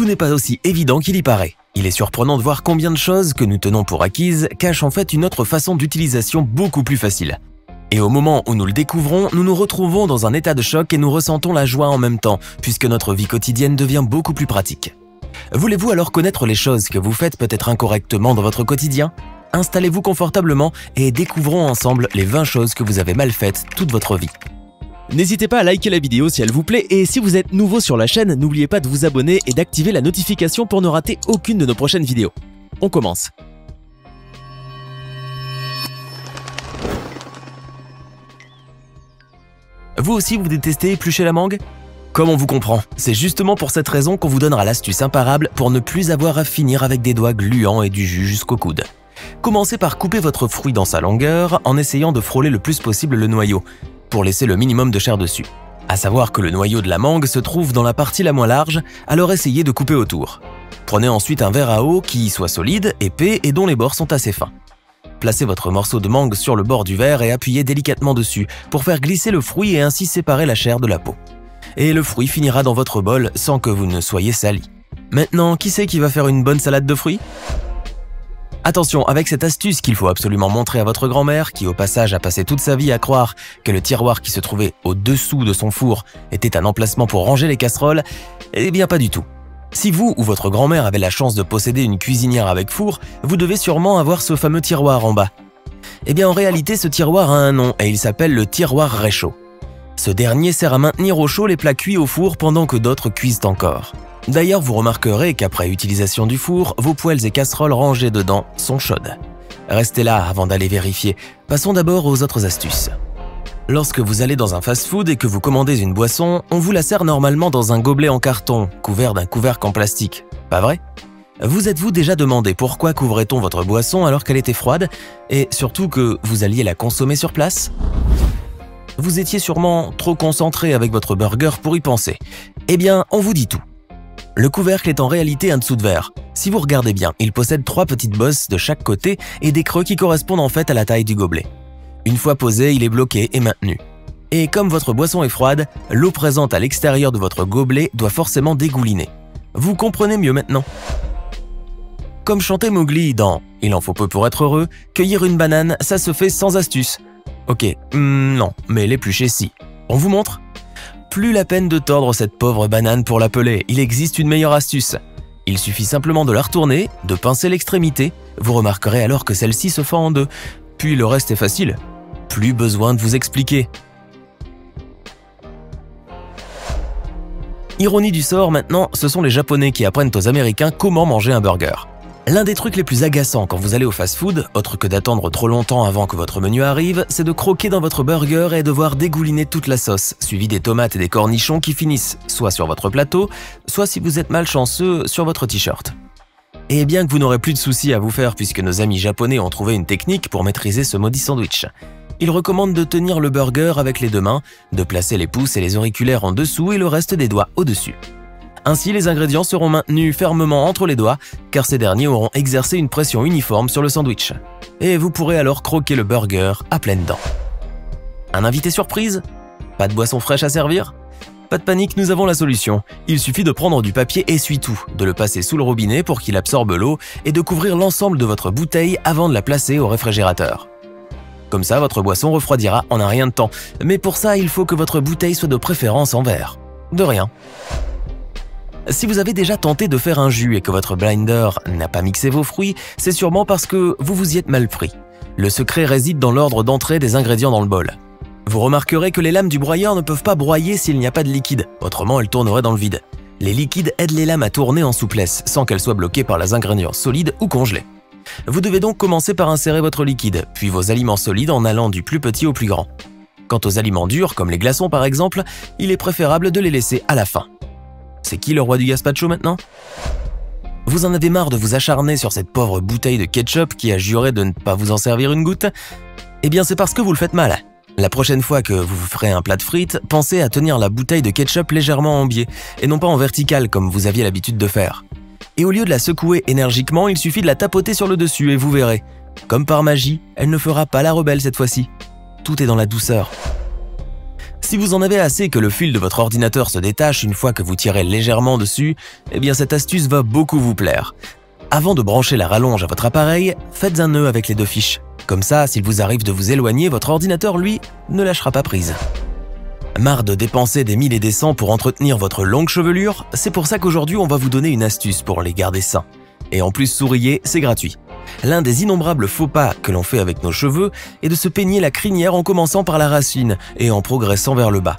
tout n'est pas aussi évident qu'il y paraît. Il est surprenant de voir combien de choses que nous tenons pour acquises cachent en fait une autre façon d'utilisation beaucoup plus facile. Et au moment où nous le découvrons, nous nous retrouvons dans un état de choc et nous ressentons la joie en même temps, puisque notre vie quotidienne devient beaucoup plus pratique. Voulez-vous alors connaître les choses que vous faites peut-être incorrectement dans votre quotidien? Installez-vous confortablement et découvrons ensemble les 20 choses que vous avez mal faites toute votre vie. N'hésitez pas à liker la vidéo si elle vous plaît et si vous êtes nouveau sur la chaîne, n'oubliez pas de vous abonner et d'activer la notification pour ne rater aucune de nos prochaines vidéos. On commence. Vous aussi vous détestez éplucher la mangue? Comme on vous comprend, c'est justement pour cette raison qu'on vous donnera l'astuce imparable pour ne plus avoir à finir avec des doigts gluants et du jus jusqu'au coude. Commencez par couper votre fruit dans sa longueur en essayant de frôler le plus possible le noyau, pour laisser le minimum de chair dessus. À savoir que le noyau de la mangue se trouve dans la partie la moins large, alors essayez de couper autour. Prenez ensuite un verre à eau qui soit solide, épais et dont les bords sont assez fins. Placez votre morceau de mangue sur le bord du verre et appuyez délicatement dessus pour faire glisser le fruit et ainsi séparer la chair de la peau. Et le fruit finira dans votre bol sans que vous ne soyez sali. Maintenant, qui c'est qui va faire une bonne salade de fruits? Attention, avec cette astuce qu'il faut absolument montrer à votre grand-mère, qui au passage a passé toute sa vie à croire que le tiroir qui se trouvait au-dessous de son four était un emplacement pour ranger les casseroles, eh bien pas du tout. Si vous ou votre grand-mère avez la chance de posséder une cuisinière avec four, vous devez sûrement avoir ce fameux tiroir en bas. Eh bien en réalité, ce tiroir a un nom et il s'appelle le tiroir réchaud. Ce dernier sert à maintenir au chaud les plats cuits au four pendant que d'autres cuisent encore. D'ailleurs, vous remarquerez qu'après utilisation du four, vos poêles et casseroles rangées dedans sont chaudes. Restez là avant d'aller vérifier. Passons d'abord aux autres astuces. Lorsque vous allez dans un fast-food et que vous commandez une boisson, on vous la sert normalement dans un gobelet en carton, couvert d'un couvercle en plastique. Pas vrai? Vous êtes-vous déjà demandé pourquoi couvrait-on votre boisson alors qu'elle était froide et surtout que vous alliez la consommer sur place? Vous étiez sûrement trop concentré avec votre burger pour y penser. Eh bien, on vous dit tout. Le couvercle est en réalité un dessous de verre. Si vous regardez bien, il possède 3 petites bosses de chaque côté et des creux qui correspondent en fait à la taille du gobelet. Une fois posé, il est bloqué et maintenu. Et comme votre boisson est froide, l'eau présente à l'extérieur de votre gobelet doit forcément dégouliner. Vous comprenez mieux maintenant? Comme chantait Mowgli dans « Il en faut peu pour être heureux », cueillir une banane, ça se fait sans astuce. Ok, non, mais l'éplucher si. On vous montre? Plus la peine de tordre cette pauvre banane pour la peler, il existe une meilleure astuce. Il suffit simplement de la retourner, de pincer l'extrémité, vous remarquerez alors que celle-ci se fend en deux. Puis le reste est facile. Plus besoin de vous expliquer. Ironie du sort maintenant, ce sont les Japonais qui apprennent aux Américains comment manger un burger. L'un des trucs les plus agaçants quand vous allez au fast-food, autre que d'attendre trop longtemps avant que votre menu arrive, c'est de croquer dans votre burger et devoir dégouliner toute la sauce, suivie des tomates et des cornichons qui finissent soit sur votre plateau, soit si vous êtes malchanceux, sur votre t-shirt. Et bien que vous n'aurez plus de soucis à vous faire puisque nos amis japonais ont trouvé une technique pour maîtriser ce maudit sandwich. Ils recommandent de tenir le burger avec les 2 mains, de placer les pouces et les auriculaires en dessous et le reste des doigts au-dessus. Ainsi, les ingrédients seront maintenus fermement entre les doigts, car ces derniers auront exercé une pression uniforme sur le sandwich. Et vous pourrez alors croquer le burger à pleines dents. Un invité surprise? Pas de boisson fraîche à servir? Pas de panique, nous avons la solution. Il suffit de prendre du papier essuie-tout, de le passer sous le robinet pour qu'il absorbe l'eau et de couvrir l'ensemble de votre bouteille avant de la placer au réfrigérateur. Comme ça, votre boisson refroidira en un rien de temps. Mais pour ça, il faut que votre bouteille soit de préférence en verre. De rien. Si vous avez déjà tenté de faire un jus et que votre blender n'a pas mixé vos fruits, c'est sûrement parce que vous vous y êtes mal pris. Le secret réside dans l'ordre d'entrée des ingrédients dans le bol. Vous remarquerez que les lames du broyeur ne peuvent pas broyer s'il n'y a pas de liquide, autrement elles tourneraient dans le vide. Les liquides aident les lames à tourner en souplesse, sans qu'elles soient bloquées par les ingrédients solides ou congelés. Vous devez donc commencer par insérer votre liquide, puis vos aliments solides en allant du plus petit au plus grand. Quant aux aliments durs, comme les glaçons par exemple, il est préférable de les laisser à la fin. C'est qui le roi du gazpacho maintenant? Vous en avez marre de vous acharner sur cette pauvre bouteille de ketchup qui a juré de ne pas vous en servir une goutte? Eh bien c'est parce que vous le faites mal. La prochaine fois que vous ferez un plat de frites, pensez à tenir la bouteille de ketchup légèrement en biais, et non pas en vertical comme vous aviez l'habitude de faire. Et au lieu de la secouer énergiquement, il suffit de la tapoter sur le dessus et vous verrez. Comme par magie, elle ne fera pas la rebelle cette fois-ci. Tout est dans la douceur. Si vous en avez assez que le fil de votre ordinateur se détache une fois que vous tirez légèrement dessus, eh bien cette astuce va beaucoup vous plaire. Avant de brancher la rallonge à votre appareil, faites un nœud avec les deux fiches. Comme ça, s'il vous arrive de vous éloigner, votre ordinateur, lui, ne lâchera pas prise. Marre de dépenser des 1000 et des 100 pour entretenir votre longue chevelure? C'est pour ça qu'aujourd'hui, on va vous donner une astuce pour les garder sains. Et en plus, souriez, c'est gratuit. L'un des innombrables faux pas que l'on fait avec nos cheveux est de se peigner la crinière en commençant par la racine et en progressant vers le bas.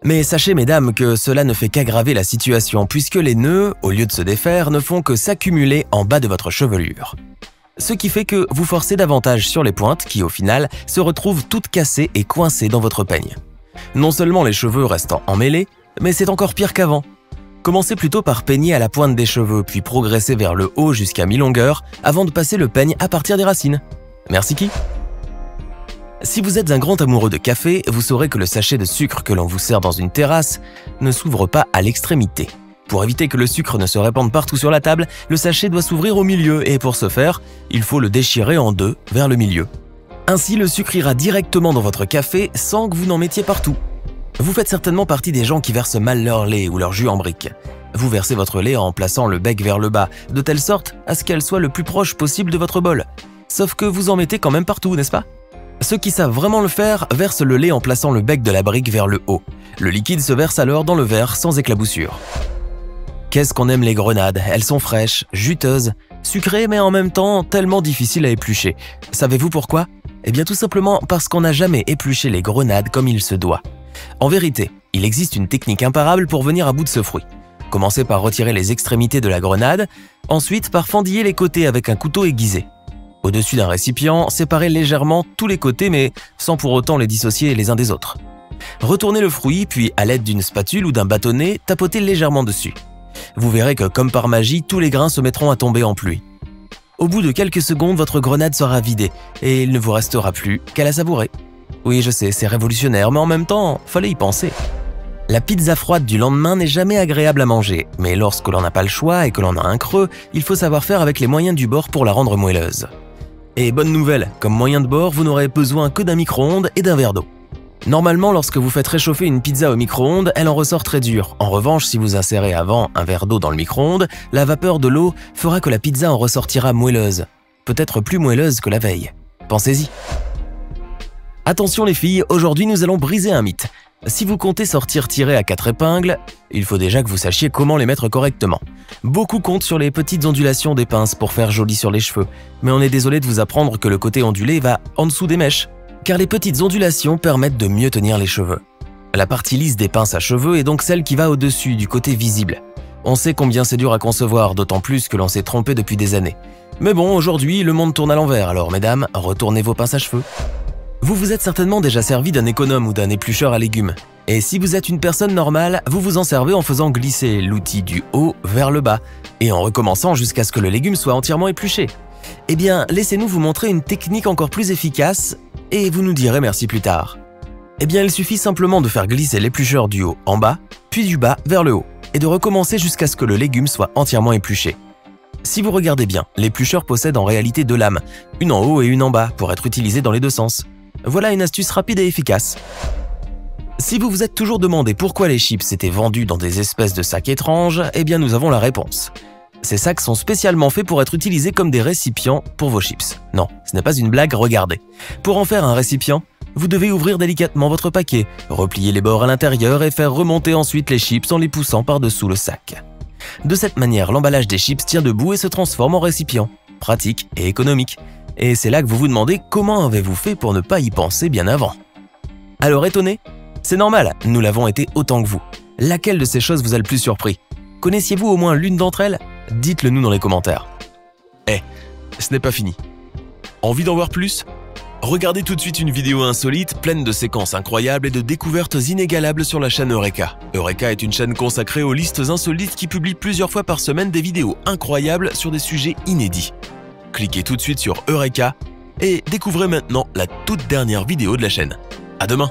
Mais sachez, mesdames, que cela ne fait qu'aggraver la situation puisque les nœuds, au lieu de se défaire, ne font que s'accumuler en bas de votre chevelure. Ce qui fait que vous forcez davantage sur les pointes qui, au final, se retrouvent toutes cassées et coincées dans votre peigne. Non seulement les cheveux restent emmêlés, mais c'est encore pire qu'avant. Commencez plutôt par peigner à la pointe des cheveux, puis progressez vers le haut jusqu'à mi-longueur avant de passer le peigne à partir des racines. Merci qui? Si vous êtes un grand amoureux de café, vous saurez que le sachet de sucre que l'on vous sert dans une terrasse ne s'ouvre pas à l'extrémité. Pour éviter que le sucre ne se répande partout sur la table, le sachet doit s'ouvrir au milieu et pour ce faire, il faut le déchirer en deux vers le milieu. Ainsi, le sucre ira directement dans votre café sans que vous n'en mettiez partout. Vous faites certainement partie des gens qui versent mal leur lait ou leur jus en brique. Vous versez votre lait en plaçant le bec vers le bas, de telle sorte à ce qu'elle soit le plus proche possible de votre bol. Sauf que vous en mettez quand même partout, n'est-ce pas? Ceux qui savent vraiment le faire versent le lait en plaçant le bec de la brique vers le haut. Le liquide se verse alors dans le verre sans éclaboussure. Qu'est-ce qu'on aime les grenades, elles sont fraîches, juteuses, sucrées mais en même temps tellement difficiles à éplucher. Savez-vous pourquoi? Eh bien tout simplement parce qu'on n'a jamais épluché les grenades comme il se doit. En vérité, il existe une technique imparable pour venir à bout de ce fruit. Commencez par retirer les extrémités de la grenade, ensuite par fendiller les côtés avec un couteau aiguisé. Au-dessus d'un récipient, séparez légèrement tous les côtés mais sans pour autant les dissocier les uns des autres. Retournez le fruit, puis à l'aide d'une spatule ou d'un bâtonnet, tapotez légèrement dessus. Vous verrez que comme par magie, tous les grains se mettront à tomber en pluie. Au bout de quelques secondes, votre grenade sera vidée et il ne vous restera plus qu'à la savourer. Oui, je sais, c'est révolutionnaire, mais en même temps, fallait y penser. La pizza froide du lendemain n'est jamais agréable à manger, mais lorsque l'on n'a pas le choix et que l'on a un creux, il faut savoir faire avec les moyens du bord pour la rendre moelleuse. Et bonne nouvelle, comme moyen de bord, vous n'aurez besoin que d'un micro-ondes et d'un verre d'eau. Normalement, lorsque vous faites réchauffer une pizza au micro-ondes, elle en ressort très dure. En revanche, si vous insérez avant un verre d'eau dans le micro-ondes, la vapeur de l'eau fera que la pizza en ressortira moelleuse. Peut-être plus moelleuse que la veille. Pensez-y. Attention les filles, aujourd'hui nous allons briser un mythe. Si vous comptez sortir tiré à 4 épingles, il faut déjà que vous sachiez comment les mettre correctement. Beaucoup comptent sur les petites ondulations des pinces pour faire joli sur les cheveux, mais on est désolé de vous apprendre que le côté ondulé va en dessous des mèches, car les petites ondulations permettent de mieux tenir les cheveux. La partie lisse des pinces à cheveux est donc celle qui va au-dessus, du côté visible. On sait combien c'est dur à concevoir, d'autant plus que l'on s'est trompé depuis des années. Mais bon, aujourd'hui, le monde tourne à l'envers, alors mesdames, retournez vos pinces à cheveux. Vous vous êtes certainement déjà servi d'un économe ou d'un éplucheur à légumes. Et si vous êtes une personne normale, vous vous en servez en faisant glisser l'outil du haut vers le bas et en recommençant jusqu'à ce que le légume soit entièrement épluché. Eh bien, laissez-nous vous montrer une technique encore plus efficace et vous nous direz merci plus tard. Eh bien, il suffit simplement de faire glisser l'éplucheur du haut en bas, puis du bas vers le haut et de recommencer jusqu'à ce que le légume soit entièrement épluché. Si vous regardez bien, l'éplucheur possède en réalité deux lames, une en haut et une en bas, pour être utilisée dans les deux sens. Voilà une astuce rapide et efficace. Si vous vous êtes toujours demandé pourquoi les chips étaient vendus dans des espèces de sacs étranges, eh bien nous avons la réponse. Ces sacs sont spécialement faits pour être utilisés comme des récipients pour vos chips. Non, ce n'est pas une blague, regardez. Pour en faire un récipient, vous devez ouvrir délicatement votre paquet, replier les bords à l'intérieur et faire remonter ensuite les chips en les poussant par-dessous le sac. De cette manière, l'emballage des chips tient debout et se transforme en récipient. Pratique et économique. Et c'est là que vous vous demandez comment avez-vous fait pour ne pas y penser bien avant. Alors étonné? C'est normal, nous l'avons été autant que vous. Laquelle de ces choses vous a le plus surpris? Connaissiez-vous au moins l'une d'entre elles? Dites-le nous dans les commentaires. Ce n'est pas fini. Envie d'en voir plus? Regardez tout de suite une vidéo insolite, pleine de séquences incroyables et de découvertes inégalables sur la chaîne Eureka. Eureka est une chaîne consacrée aux listes insolites qui publie plusieurs fois par semaine des vidéos incroyables sur des sujets inédits. Cliquez tout de suite sur Eureka et découvrez maintenant la toute dernière vidéo de la chaîne. À demain!